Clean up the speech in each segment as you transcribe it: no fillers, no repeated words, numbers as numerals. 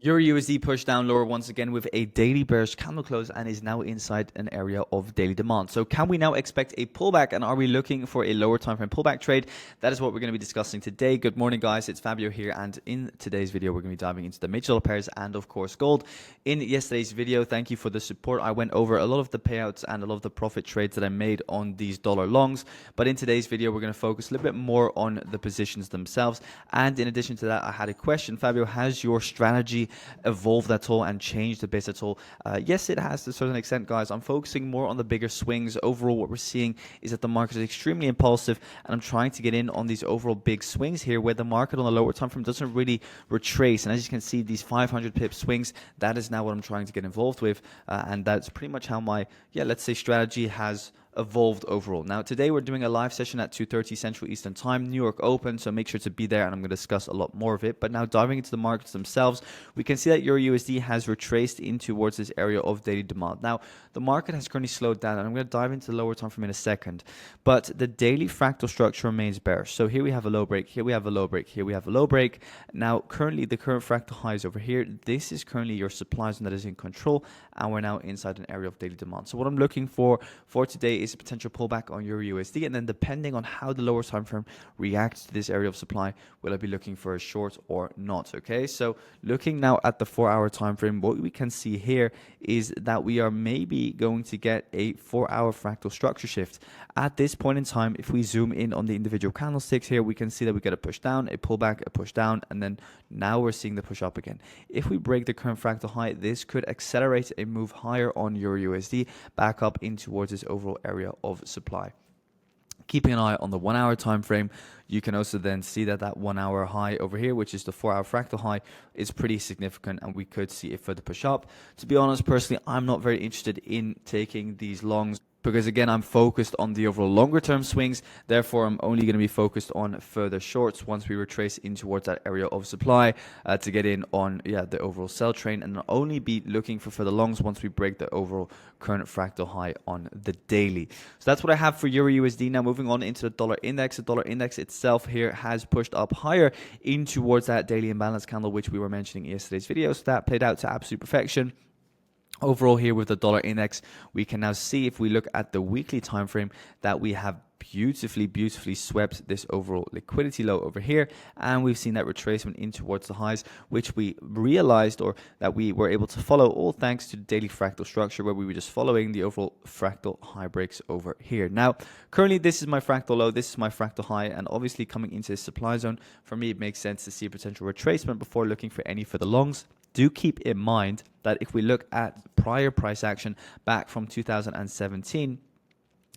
EURUSD pushed down lower once again with a daily bearish candle close and is now inside an area of daily demand. So can we now expect a pullback, and are we looking for a lower time frame pullback trade? That is what we're going to be discussing today. Good morning, guys. It's Fabio here, and in today's video, we're going to be diving into the major dollar pairs and, of course, gold. In yesterday's video, thank you for the support. I went over a lot of the payouts and a lot of the profit trades that I made on these dollar longs. But in today's video, we're going to focus a little bit more on the positions themselves. And in addition to that, I had a question. Fabio, has your strategy evolved at all and changed a bit at all? Yes, it has to a certain extent, guys. I'm focusing more on the bigger swings. Overall, what we're seeing is that the market is extremely impulsive, and I'm trying to get in on these overall big swings here where the market on the lower time frame doesn't really retrace. And as you can see, these 500 pip swings, that is now what I'm trying to get involved with, and that's pretty much how my, let's say, strategy has evolved overall. Now today we're doing a live session at 2:30 Central Eastern Time, New York Open, so make sure to be there, and I'm going to discuss a lot more of it. But now diving into the markets themselves, we can see that EURUSD has retraced in towards this area of daily demand. Now the market has currently slowed down, and I'm going to dive into the lower time frame in a second, but the daily fractal structure remains bearish. So here we have a low break, here we have a low break, here we have a low break. Now currently the current fractal high is over here. This is currently your supply zone that is in control, and we're now inside an area of daily demand. So what I'm looking for today is a potential pullback on EURUSD, and then depending on how the lower time frame reacts to this area of supply, will I be looking for a short or not? Okay, so looking now at the 4-hour time frame, what we can see here is that we are maybe going to get a 4-hour fractal structure shift. At this point in time, if we zoom in on the individual candlesticks here, we can see that we get a push down, a pullback, a push down, and then now we're seeing the push up again. If we break the current fractal high, this could accelerate a move higher on EURUSD back up in towards this overall area of supply. Keeping an eye on the 1-hour time frame, you can also then see that that 1-hour high over here, which is the 4-hour fractal high, is pretty significant, and we could see a further push up. To be honest, personally, I'm not very interested in taking these longs, because again, I'm focused on the overall longer term swings. Therefore, I'm only going to be focused on further shorts once we retrace in towards that area of supply to get in on the overall sell train, and only be looking for further longs once we break the overall current fractal high on the daily. So that's what I have for EURUSD. Now moving on into the dollar index. The dollar index itself here has pushed up higher in towards that daily imbalance candle, which we were mentioning in yesterday's video. So that played out to absolute perfection. Overall here with the dollar index, we can now see, if we look at the weekly time frame, that we have beautifully swept this overall liquidity low over here, and we've seen that retracement in towards the highs, which we realized, or that we were able to follow, all thanks to the daily fractal structure, where we were just following the overall fractal high breaks over here. Now currently this is my fractal low, this is my fractal high, and obviously coming into the supply zone, for me it makes sense to see a potential retracement before looking for any further longs. Do keep in mind that if we look at prior price action back from 2017,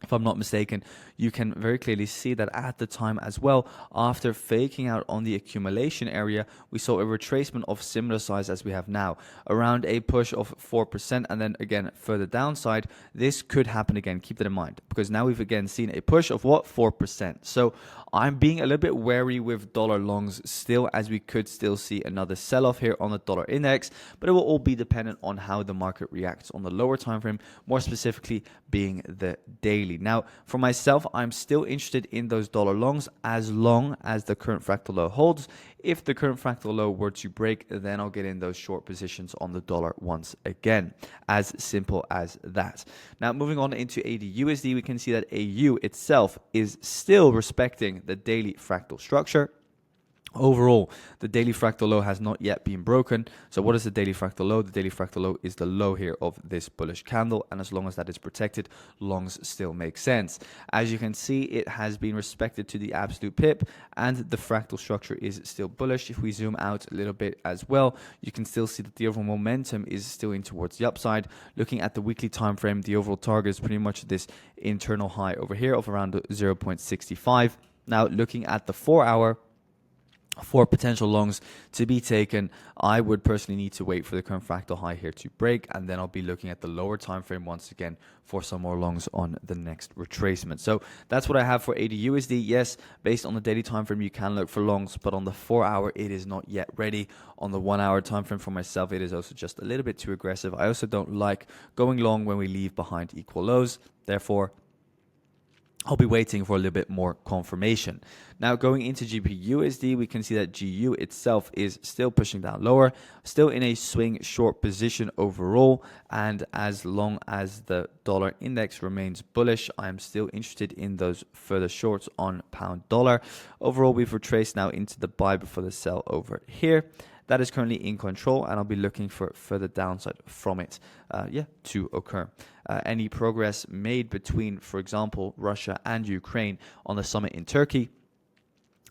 if I'm not mistaken, you can very clearly see that at the time as well, after faking out on the accumulation area, we saw a retracement of similar size as we have now, around a push of 4%, and then again further downside. This could happen again, keep that in mind, because now we've again seen a push of what, 4%. So I'm being a little bit wary with dollar longs still, as we could still see another sell-off here on the dollar index, but it will all be dependent on how the market reacts on the lower time frame, more specifically being the daily. Now for myself, I'm still interested in those dollar longs as long as the current fractal low holds. If the current fractal low were to break, then I'll get in those short positions on the dollar once again. As simple as that. Now moving on into AUDUSD, we can see that AU itself is still respecting the daily fractal structure. Overall, the daily fractal low has not yet been broken. So what is the daily fractal low? The daily fractal low is the low here of this bullish candle, and as long as that is protected, longs still make sense. As you can see, it has been respected to the absolute pip, and the fractal structure is still bullish. If we zoom out a little bit as well, you can still see that the overall momentum is still in towards the upside. Looking at the weekly time frame, the overall target is pretty much this internal high over here of around 0.65. Now looking at the 4-hour, for potential longs to be taken, I would personally need to wait for the current fractal high here to break, and then I'll be looking at the lower time frame once again for some more longs on the next retracement. So that's what I have for AUDUSD. Yes, based on the daily time frame, you can look for longs, but on the 4-hour, it is not yet ready. On the 1-hour time frame for myself, it is also just a little bit too aggressive. I also don't like going long when we leave behind equal lows. Therefore, I'll be waiting for a little bit more confirmation. Now, going into GBPUSD, we can see that GU itself is still pushing down lower, still in a swing short position overall. And as long as the dollar index remains bullish, I am still interested in those further shorts on pound dollar. Overall, we've retraced now into the buy before the sell over here. That is currently in control, and I'll be looking for further downside from it to occur. Any progress made between, for example, Russia and Ukraine on the summit in Turkey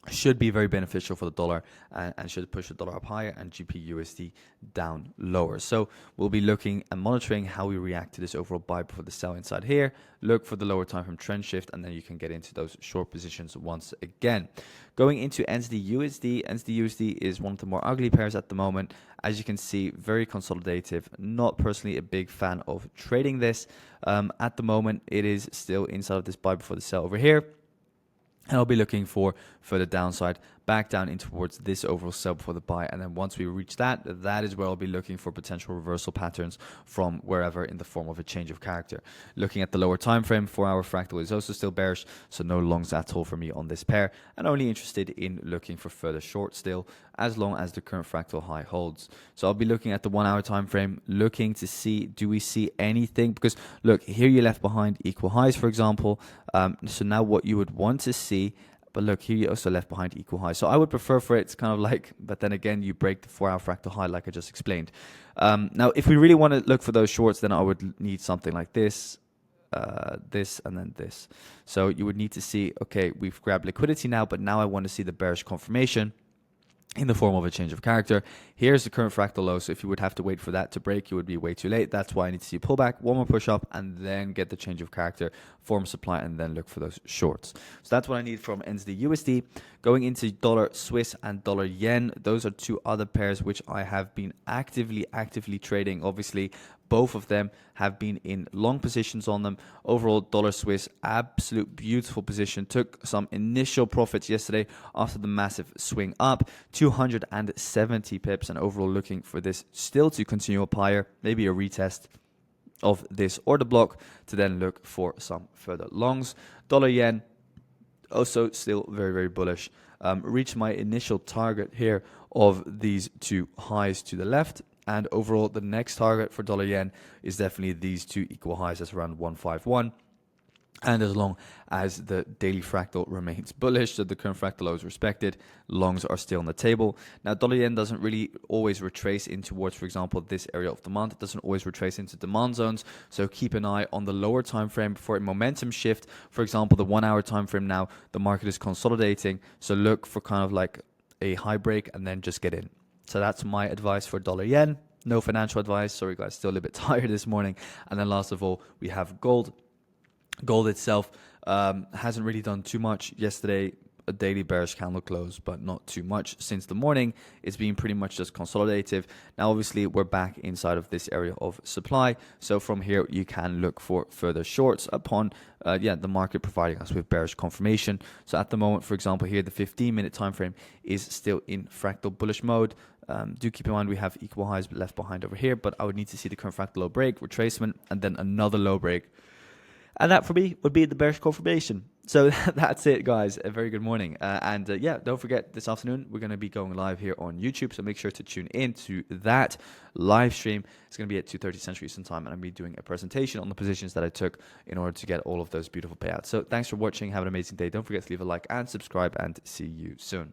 should be very beneficial for the dollar and should push the dollar up higher and GBPUSD down lower. So we'll be looking and monitoring how we react to this overall buy before the sell inside here. Look for the lower time frame trend shift, and then you can get into those short positions once again. Going into NZDUSD, NZDUSD is one of the more ugly pairs at the moment. As you can see, very consolidative. Not personally a big fan of trading this. At the moment, it is still inside of this buy before the sell over here. And I'll be looking for further downside back down in towards this overall sell before the buy. And then once we reach that, that is where I'll be looking for potential reversal patterns from wherever in the form of a change of character. Looking at the lower time frame, 4-hour fractal is also still bearish, so no longs at all for me on this pair. And only interested in looking for further short still, as long as the current fractal high holds. So I'll be looking at the 1-hour time frame, looking to see, do we see anything? Because look, here you left behind equal highs, for example. So now what you would want to see, but look, here you also left behind equal highs. So I would prefer for it to kind of like, but then again, you break the 4-hour fractal high like I just explained. Now, if we really want to look for those shorts, then I would need something like this, this, and then this. So you would need to see, okay, we've grabbed liquidity now, but now I want to see the bearish confirmation in the form of a change of character. Here's the current fractal low, so if you would have to wait for that to break, you would be way too late. That's why I need to see a pullback, one more push up, and then get the change of character, form supply, and then look for those shorts. So that's what I need from NZDUSD. Going into dollar Swiss and dollar yen, those are two other pairs which I have been actively trading. Obviously, both of them have been in long positions on them. Overall, dollar Swiss, absolute beautiful position. Took some initial profits yesterday after the massive swing up, 270 pips, and overall looking for this still to continue up higher, maybe a retest of this order block to then look for some further longs. Dollar yen, also still very bullish. Reached my initial target here of these two highs to the left. And overall, the next target for dollar yen is definitely these two equal highs. That's around 151. And as long as the daily fractal remains bullish, so the current fractal low is respected, longs are still on the table. Now, dollar yen doesn't really always retrace in towards, for example, this area of demand. It doesn't always retrace into demand zones. So keep an eye on the lower time frame for a momentum shift. For example, the 1-hour time frame now, the market is consolidating. So look for kind of like a high break and then just get in. So that's my advice for dollar yen. No financial advice. Sorry, guys, still a little bit tired this morning. And then last of all, we have gold. Gold itself hasn't really done too much. Yesterday, a daily bearish candle close, but not too much. Since the morning, it's been pretty much just consolidative. Now, obviously, we're back inside of this area of supply. So from here, you can look for further shorts upon the market providing us with bearish confirmation. So at the moment, for example, here, the 15-minute time frame is still in fractal bullish mode. Do keep in mind we have equal highs left behind over here, but I would need to see the current fractal low break, retracement, and then another low break. And that for me would be the bearish confirmation. So that's it, guys. A very good morning. Don't forget this afternoon, we're going to be going live here on YouTube. So make sure to tune in to that live stream. It's going to be at 2:30 Central Eastern Time. And I'm going to be doing a presentation on the positions that I took in order to get all of those beautiful payouts. So thanks for watching. Have an amazing day. Don't forget to leave a like and subscribe, and see you soon.